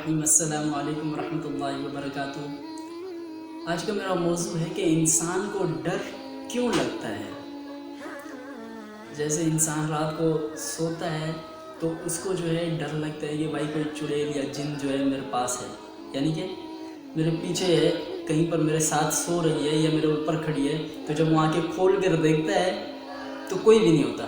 الرحیم السلام علیکم ورحمۃ اللہ وبرکاتہ۔ آج کا میرا موضوع ہے کہ انسان کو ڈر کیوں لگتا ہے۔ جیسے انسان رات کو سوتا ہے تو اس کو جو ہے ڈر لگتا ہے کہ بھائی کوئی چڑیل یا جن جو ہے میرے پاس ہے، یعنی کہ میرے پیچھے ہے، کہیں پر میرے ساتھ سو رہی ہے یا میرے اوپر کھڑی ہے، تو جب وہ آنکھیں کھول کر دیکھتا ہے تو کوئی بھی نہیں ہوتا۔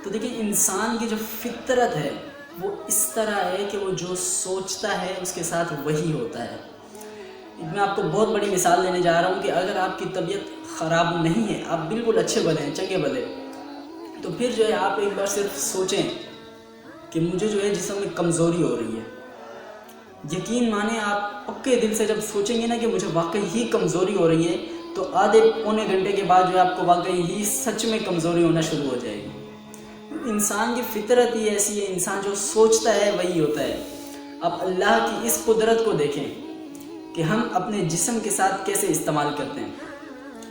تو دیکھیں، انسان کی جو فطرت ہے وہ اس طرح ہے کہ وہ جو سوچتا ہے اس کے ساتھ وہی ہوتا ہے۔ میں آپ کو بہت بڑی مثال دینے جا رہا ہوں کہ اگر آپ کی طبیعت خراب نہیں ہے، آپ بالکل اچھے بھلے ہیں، چنگے بھلے، تو پھر جو ہے آپ ایک بار صرف سوچیں کہ مجھے جو ہے جسم میں کمزوری ہو رہی ہے۔ یقین مانیں، آپ پکے دل سے جب سوچیں گے نا کہ مجھے واقعی ہی کمزوری ہو رہی ہے، تو آدھے پونے گھنٹے کے بعد جو ہے آپ کو واقعی ہی سچ میں کمزوری ہونا شروع ہو جائے گی۔ انسان کی فطرت ہی ایسی ہے، انسان جو سوچتا ہے وہی ہوتا ہے۔ اب اللہ کی اس قدرت کو دیکھیں کہ ہم اپنے جسم کے ساتھ کیسے استعمال کرتے ہیں۔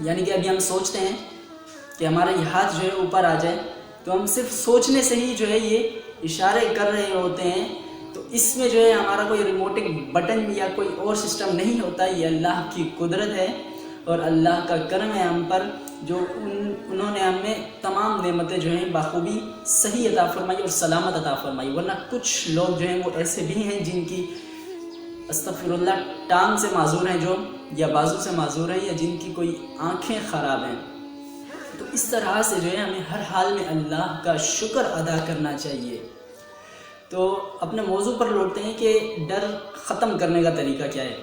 یعنی کہ ابھی ہم سوچتے ہیں کہ ہمارا یہ ہاتھ جو ہے اوپر آ جائے، تو ہم صرف سوچنے سے ہی جو ہے یہ اشارے کر رہے ہوتے ہیں۔ تو اس میں جو ہے ہمارا کوئی ریموٹنگ بٹن یا کوئی اور سسٹم نہیں ہوتا، یہ اللہ کی قدرت ہے اور اللہ کا کرم ہے ہم پر، جو انہوں نے ہمیں تمام نعمتیں جو ہیں بخوبی صحیح عطا فرمائی اور سلامت عطا فرمائی۔ ورنہ کچھ لوگ جو ہیں وہ ایسے بھی ہیں جن کی استغفر اللہ ٹانگ سے معذور ہیں، جو یا بازو سے معذور ہیں، یا جن کی کوئی آنکھیں خراب ہیں۔ تو اس طرح سے جو ہے ہمیں ہر حال میں اللہ کا شکر ادا کرنا چاہیے۔ تو اپنے موضوع پر لوٹتے ہیں کہ ڈر ختم کرنے کا طریقہ کیا ہے۔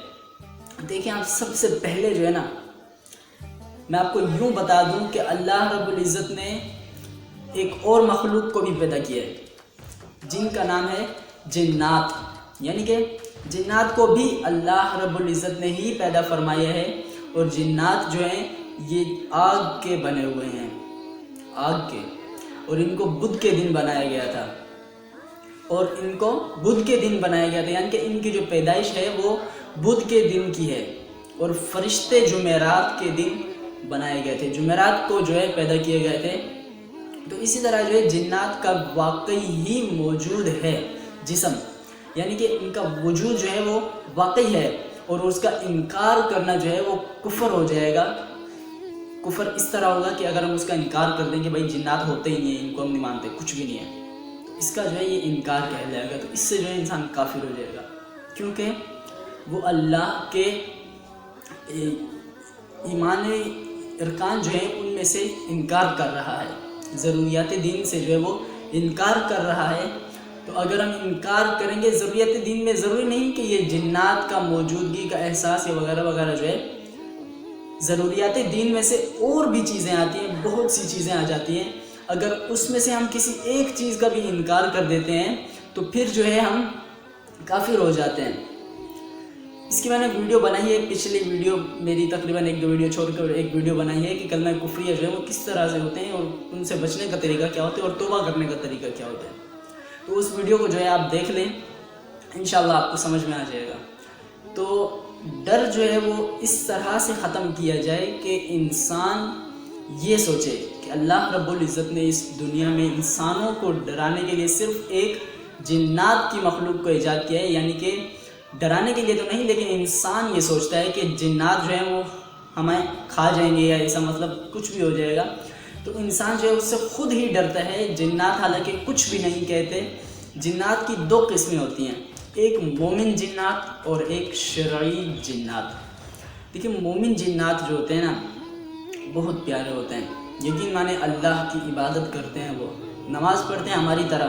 دیکھیں، آپ سب سے پہلے جو ہے نا، میں آپ کو یوں بتا دوں کہ اللہ رب العزت نے ایک اور مخلوق کو بھی پیدا کیا ہے جن کا نام ہے جنات۔ یعنی کہ جنات کو بھی اللہ رب العزت نے ہی پیدا فرمایا ہے، اور جنات جو ہیں یہ آگ کے بنے ہوئے ہیں، آگ کے، اور ان کو بدھ کے دن بنایا گیا تھا، یعنی کہ ان کی جو پیدائش ہے وہ بدھ کے دن کی ہے، اور فرشتے جمعرات کے دن بنائے گئے تھے، جمعرات کو جو ہے پیدا کیے گئے تھے۔ تو اسی طرح جو ہے جنات کا واقعی ہی موجود ہے جسم، یعنی کہ ان کا وجود جو ہے وہ واقعی ہے، اور اس کا انکار کرنا جو ہے وہ کفر ہو جائے گا۔ کفر اس طرح ہوگا کہ اگر ہم اس کا انکار کر دیں کہ بھائی جنات ہوتے ہی نہیں ہیں، ان کو ہم نہیں مانتے، کچھ بھی نہیں ہے، تو اس کا جو ہے یہ انکار کہلائے گا۔ تو اس سے جو ہے انسان کافر ہو جائے گا، کیونکہ وہ اللہ کے ایمان ارکان جو ہیں ان میں سے انکار کر رہا ہے، ضروریات دین سے جو ہے وہ انکار کر رہا ہے۔ تو اگر ہم انکار کریں گے ضروریات دین میں، ضروری نہیں کہ یہ جنات کا موجودگی کا احساس یا وغیرہ وغیرہ جو ہے، ضروریات دین میں سے اور بھی چیزیں آتی ہیں، بہت سی چیزیں آ جاتی ہیں۔ اگر اس میں سے ہم کسی ایک چیز کا بھی انکار کر دیتے ہیں تو پھر جو ہے ہم کافر ہو جاتے ہیں۔ اس کی میں نے ویڈیو بنائی ہے، پچھلی ویڈیو میری تقریباً 1-2 ویڈیو چھوڑ کر ایک ویڈیو بنائی ہے کہ کلمہ کفریہ جو ہے وہ کس طرح سے ہوتے ہیں، اور ان سے بچنے کا طریقہ کیا ہوتا ہے، اور توبہ کرنے کا طریقہ کیا ہوتا ہے۔ تو اس ویڈیو کو جو ہے آپ دیکھ لیں، انشاءاللہ آپ کو سمجھ میں آ جائے گا۔ تو ڈر جو ہے وہ اس طرح سے ختم کیا جائے کہ انسان یہ سوچے کہ اللہ رب العزت نے اس دنیا میں انسانوں کو ڈرانے کے لیے صرف ایک جنات کی مخلوق کو ایجاد کیا ہے، یعنی کہ ڈرانے کے لیے تو نہیں، لیکن انسان یہ سوچتا ہے کہ جنات جو ہیں وہ ہمیں کھا جائیں گے، یا ایسا مطلب کچھ بھی ہو جائے گا۔ تو انسان جو ہے اس سے خود ہی ڈرتا ہے۔ جنات حالانکہ کچھ بھی نہیں کہتے۔ جنات کی 2 قسمیں ہوتی ہیں، ایک مومن جنات اور ایک شرعی جنات۔ دیکھیں، مومن جنات جو ہوتے ہیں نا بہت پیارے ہوتے ہیں، یقین مانے اللہ کی عبادت کرتے ہیں، وہ نماز پڑھتے ہیں ہماری طرح۔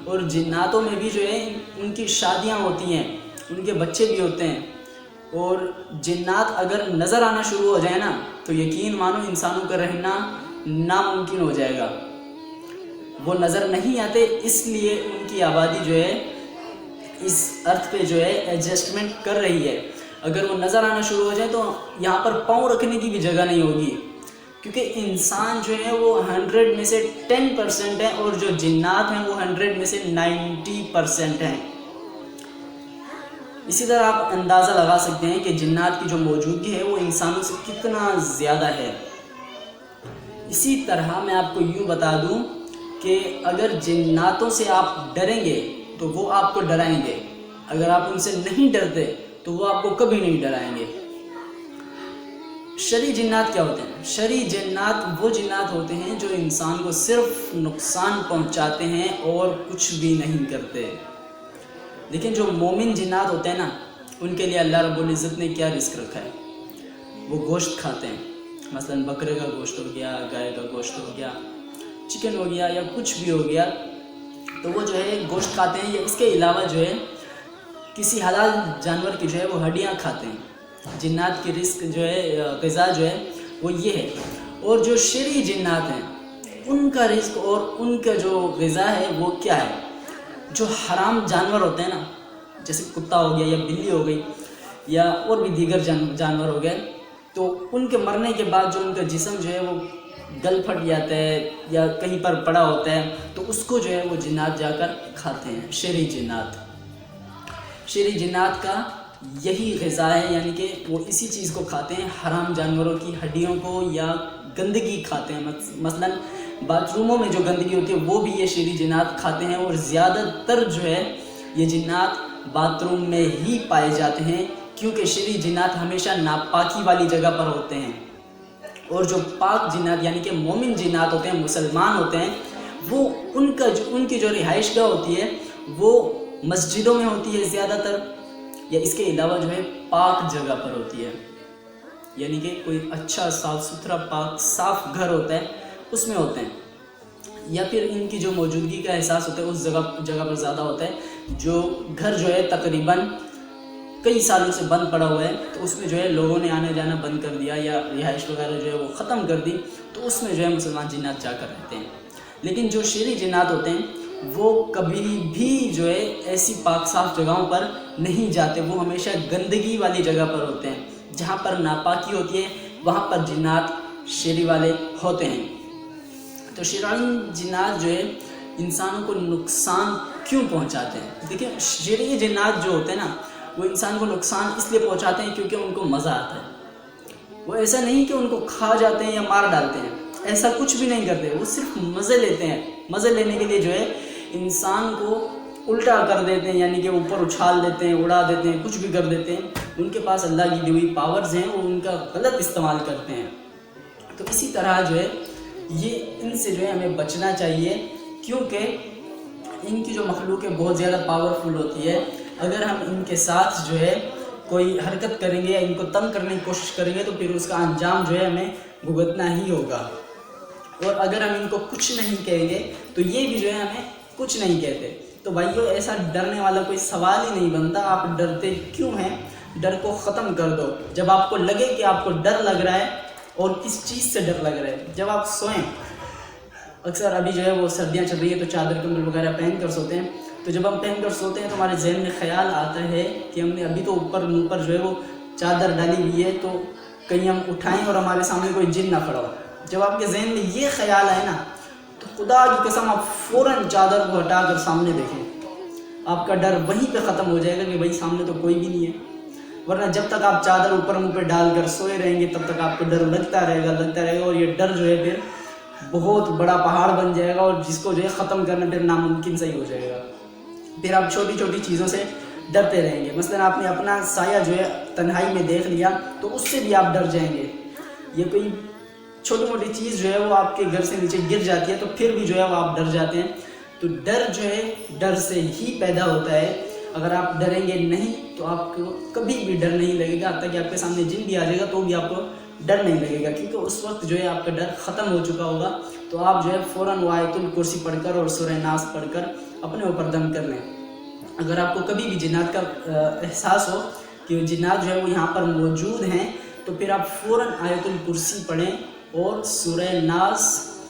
اور جناتوں میں بھی جو ہے ان کی شادیاں ہوتی ہیں، ان کے بچے بھی ہوتے ہیں، اور جنات اگر نظر آنا شروع ہو جائے نا تو یقین مانو انسانوں کا رہنا ناممکن ہو جائے گا۔ وہ نظر نہیں آتے، اس لیے ان کی آبادی جو ہے اس ارتھ پہ جو ہے ایڈجسٹمنٹ کر رہی ہے۔ اگر وہ نظر آنا شروع ہو جائے تو یہاں پر پاؤں رکھنے کی بھی جگہ نہیں ہوگی، کیونکہ انسان جو ہے وہ 100 میں سے 10% ہے، اور جو جنات ہیں وہ 100 میں سے 90% ہیں۔ اسی طرح آپ اندازہ لگا سکتے ہیں کہ جنات کی جو موجودگی ہے وہ انسانوں سے کتنا زیادہ ہے۔ اسی طرح میں آپ کو یوں بتا دوں کہ اگر جناتوں سے آپ ڈریں گے تو وہ آپ کو ڈرائیں گے، اگر آپ ان سے نہیں ڈرتے تو وہ آپ کو کبھی نہیں ڈرائیں گے۔ شرعی جنات کیا ہوتے ہیں؟ شرعی جنات وہ جنات ہوتے ہیں جو انسان کو صرف نقصان پہنچاتے ہیں اور کچھ بھی نہیں کرتے۔ لیکن جو مومن جنات ہوتے ہیں نا، ان کے لیے اللہ رب العزت نے کیا رزق رکھا ہے؟ وہ گوشت کھاتے ہیں، مثلا بکرے کا گوشت ہو گیا، گائے کا گوشت ہو گیا، چکن ہو گیا یا کچھ بھی ہو گیا، تو وہ جو ہے گوشت کھاتے ہیں، یا اس کے علاوہ جو ہے کسی حلال جانور کی جو ہے وہ ہڈیاں کھاتے ہیں۔ جنات کی رزق جو ہے، غذا جو ہے وہ یہ ہے۔ اور جو شرعی جنات ہیں ان کا رزق اور ان کا جو غذا ہے وہ کیا ہے؟ جو حرام جانور ہوتے ہیں نا، جیسے کتا ہو گیا یا بلی ہو گئی یا اور بھی دیگر جانور ہو گئے، تو ان کے مرنے کے بعد جو ان کا جسم جو ہے وہ گل پھٹ جاتا ہے یا کہیں پر پڑا ہوتا ہے، تو اس کو جو ہے وہ جنات جا کر کھاتے ہیں، شرعی جنات۔ شرعی جنات کا یہی غذا ہے، یعنی کہ وہ اسی چیز کو کھاتے ہیں، حرام جانوروں کی ہڈیوں کو یا گندگی کھاتے ہیں۔ مثلا باتھ روموں میں جو گندگی ہوتی ہے وہ بھی یہ شرعی جنات کھاتے ہیں، اور زیادہ تر جو ہے یہ جنات باتھ روم میں ہی پائے جاتے ہیں، کیونکہ شرعی جنات ہمیشہ ناپاکی والی جگہ پر ہوتے ہیں، اور جو پاک جنات یعنی کہ مومن جنات ہوتے ہیں، مسلمان ہوتے ہیں، وہ ان کی جو رہائش گاہ ہوتی ہے وہ مسجدوں میں ہوتی ہے زیادہ تر، یا اس کے علاوہ جو ہے پاک جگہ پر ہوتی ہے، یعنی کہ کوئی اچھا صاف ستھرا پاک صاف گھر ہوتا ہے اس میں ہوتے ہیں، یا پھر ان کی جو موجودگی کا احساس ہوتا ہے اس جگہ پر زیادہ ہوتا ہے۔ جو گھر جو ہے تقریباً کئی سالوں سے بند پڑا ہوا ہے، تو اس میں جو ہے لوگوں نے آنا جانا بند کر دیا یا رہائش وغیرہ جو ہے وہ ختم کر دی، تو اس میں جو ہے مسلمان جنات جا کر رہتے ہیں۔ لیکن جو شرعی جنات ہوتے ہیں وہ کبھی بھی جو ہے ایسی پاک صاف جگہوں پر نہیں جاتے، وہ ہمیشہ گندگی والی جگہ پر ہوتے ہیں، جہاں پر ناپاکی ہوتی ہے وہاں پر جنات شرعی والے ہوتے ہیں۔ تو شرعی جنات جو ہے انسانوں کو نقصان کیوں پہنچاتے ہیں؟ دیکھیں، شرعی جنات جو ہوتے ہیں نا وہ انسان کو نقصان اس لیے پہنچاتے ہیں کیونکہ ان کو مزہ آتا ہے۔ وہ ایسا نہیں کہ ان کو کھا جاتے ہیں یا مار ڈالتے ہیں، ایسا کچھ بھی نہیں کرتے، وہ صرف مزے لیتے ہیں۔ مزے لینے کے لیے جو ہے انسان کو الٹا کر دیتے ہیں، یعنی کہ اوپر اچھال دیتے ہیں، اڑا دیتے ہیں، کچھ بھی کر دیتے ہیں۔ ان کے پاس اللہ کی دی ہوئی پاورز ہیں، وہ ان کا غلط استعمال کرتے ہیں۔ تو اسی طرح جو ہے یہ ان سے جو ہے ہمیں بچنا چاہیے، کیونکہ ان کی جو مخلوق ہے بہت زیادہ پاورفل ہوتی ہے۔ اگر ہم ان کے ساتھ جو ہے کوئی حرکت کریں گے یا ان کو تنگ کرنے کی کوشش کریں گے تو پھر اس کا انجام جو ہے ہمیں بھگتنا ہی ہوگا۔ اور اگر ہم ان کو کچھ نہیں کہیں گے تو یہ بھی جو ہے ہمیں کچھ نہیں کہتے۔ تو بھائیو، ایسا ڈرنے والا کوئی سوال ہی نہیں بنتا۔ آپ ڈرتے کیوں ہیں؟ ڈر کو ختم کر دو۔ جب آپ کو لگے کہ آپ کو ڈر لگ رہا ہے، اور کس چیز سے ڈر لگ رہا ہے، جب آپ سوئیں، اکثر ابھی جو ہے وہ سردیاں چل رہی ہے تو چادر کمبل وغیرہ پہن کر سوتے ہیں، تو جب ہم پہن کر سوتے ہیں تو ہمارے ذہن میں خیال آتا ہے کہ ہم نے ابھی تو اوپر منہ پر جو ہے وہ چادر ڈالی ہوئی ہے، تو کہیں ہم اٹھائیں اور ہمارے سامنے کوئی جن نہ کھڑا ہو۔ جب آپ کے ذہن میں یہ خیال آئے نا تو خدا کی قسم آپ فوراً چادر کو ہٹا کر سامنے دیکھیں، آپ کا ڈر وہیں پہ ختم ہو جائے گا کہ بھائی سامنے تو کوئی بھی نہیں ہے۔ ورنہ جب تک آپ چادر اوپر منہ پہ ڈال کر سوئے رہیں گے تب تک آپ کو ڈر لگتا رہے گا، اور یہ ڈر جو ہے پھر بہت بڑا پہاڑ بن جائے گا، اور جس کو جو ہے ختم کرنا پھر ناممکن سا ہی ہو جائے گا۔ پھر آپ چھوٹی چھوٹی چیزوں سے ڈرتے رہیں گے۔ مثلا آپ نے اپنا سایہ جو ہے تنہائی میں دیکھ لیا تو اس سے بھی آپ ڈر جائیں گے۔ یہ کوئی چھوٹی موٹی چیز جو ہے وہ آپ کے گھر سے نیچے گر جاتی ہے تو پھر بھی جو ہے وہ آپ ڈر جاتے ہیں۔ تو ڈر جو ہے ڈر سے ہی پیدا ہوتا ہے۔ اگر آپ ڈریں گے نہیں تو آپ کو کبھی بھی ڈر نہیں لگے گا، حتیٰ کہ آپ کے سامنے جن بھی آ جائے گا تو بھی آپ کو ڈر نہیں لگے گا، کیونکہ اس وقت جو ہے آپ کا ڈر ختم ہو چکا ہوگا۔ تو آپ جو ہے فوراً آیت الکرسی پڑھ کر اور سورہ ناس پڑھ کر اپنے اوپر دم کر لیں۔ اگر آپ کو کبھی بھی جنات کا احساس ہو کہ جنات جو ہے وہ یہاں پر موجود ہیں تو پھر آپ فوراً آیت الکرسی پڑھیں اور سورہ ناس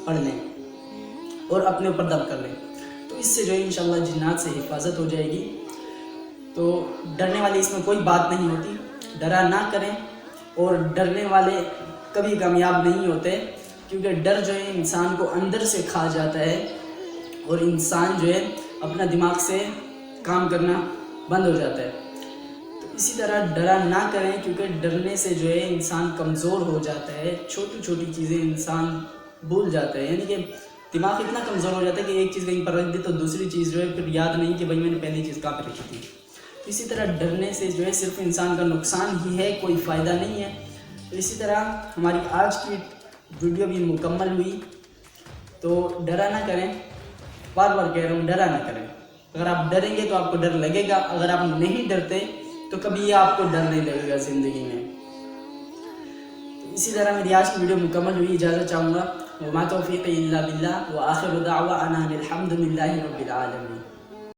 پڑھ لیں اور اپنے اوپر دم کر لیں، تو اس سے جو ہے انشاءاللہ جنات سے حفاظت ہو جائے گی۔ تو ڈرنے والی اس میں کوئی بات نہیں ہوتی، ڈرا نہ کریں، اور ڈرنے والے کبھی کامیاب نہیں ہوتے، کیونکہ ڈر جو ہے انسان کو اندر سے کھا جاتا ہے اور انسان جو ہے اپنا دماغ سے کام کرنا بند ہو جاتا ہے۔ تو اسی طرح ڈرا نہ کریں، کیونکہ ڈرنے سے جو ہے انسان کمزور ہو جاتا ہے، چھوٹی چھوٹی چیزیں انسان بھول جاتا ہے، یعنی کہ دماغ اتنا کمزور ہو جاتا ہے کہ ایک چیز کہیں پر رکھ دے تو دوسری چیز جو ہے پھر یاد نہیں کہ بھائی میں نے پہلی چیز کہاں پہ رکھی تھی۔ تو اسی طرح ڈرنے سے جو ہے صرف انسان کا نقصان ہی ہے، کوئی فائدہ نہیں ہے۔ تو اسی طرح ہماری آج کی ویڈیو بھی مکمل ہوئی، تو ڈرا نہ کریں، بار بار کہہ رہا ہوں ڈرا نہ کریں۔ اگر آپ ڈریں گے تو آپ کو ڈر لگے گا، اگر آپ نہیں ڈرتے تو کبھی آپ کو ڈر نہیں لگے گا زندگی میں۔ تو اسی طرح میری آج کی ویڈیو مکمل ہوئی، اجازت چاہوں گا۔ وما توفیقی الا باللہ وآخر دعوانا ان الحمد للہ رب العالمین۔